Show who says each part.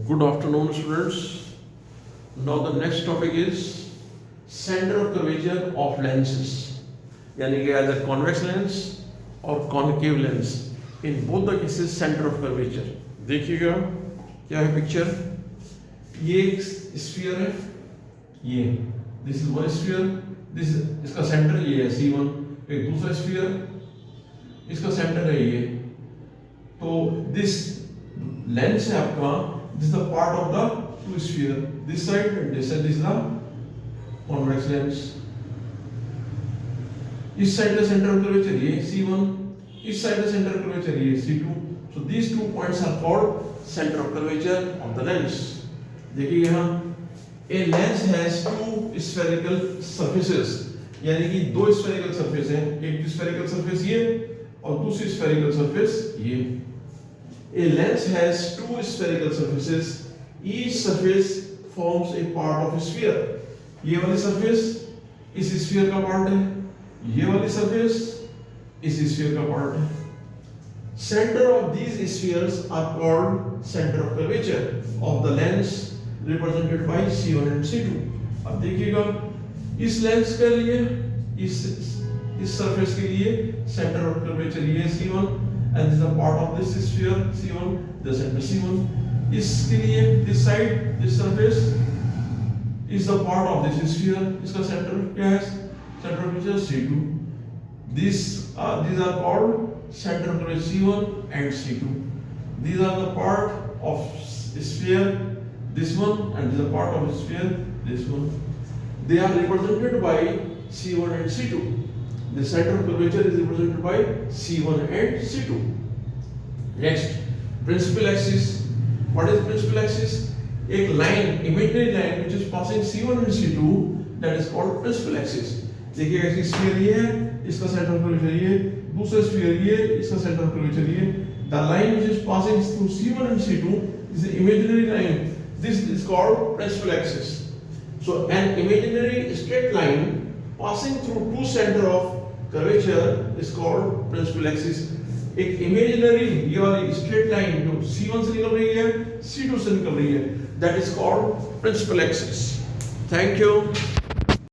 Speaker 1: Good afternoon, students. Now the next topic is center of curvature of lenses. यानी कि either convex lens or concave lens. In both the cases, center of curvature. देखिएगा क्या है picture. ये एक sphere है. ये this is one sphere. This इसका सेंटर ये है C1. एक दूसरा स्फीयर, इसका सेंटर है ये. तो दिस लेंस है आपका. This is the part of the two sphere. This side and this side. This is the convex lens. इस साइड का सेंटर ऑफ कर्वेचर ये C1. इस साइड का सेंटर ऑफ कर्वेचर ये C2. So these 2 points are called center of curvature of the lens. देखिए यहाँ a lens has 2 spherical surfaces. यानी कि 2 spherical surface हैं. एक spherical surface ये और दूसरी spherical surface ये. A lens has 2 spherical surfaces. Each surface forms a part of a sphere. ये वाली surface इस sphere का part है. ये वाली surface इस sphere का part है. Center of these spheres are called center of curvature of the lens, represented by C1 and C2. अब देखिएगा इस lens के लिए इस surface के लिए center of curvature ये C1. And this is a part of this sphere C1, the center C1. इसके लिए this side, this surface is the part of this sphere. इसका center क्या है? Center of curvature C2. These are called center of curvature C1 and C2. These are the part of sphere this one, and this is a part of sphere this one. They are represented by C1 and C2. The center of curvature is represented by C1 and C2. Next, principal axis. What is principal axis? एक line, imaginary line which is passing C1 and C2, that is called principal axis. देखिएगा इसकी sphere ये है, इसका center of curvature ये, दूसरा sphere ये, इसका center of curvature ये. The line which is passing through C1 and C2 is an imaginary line. This is called principal axis. So an imaginary straight line passing through two center of curvature is called principal axis. एक imaginary ये वाली straight line जो C1 से निकल रही है, C2 से निकल रही है, that is called principal axis. Thank you.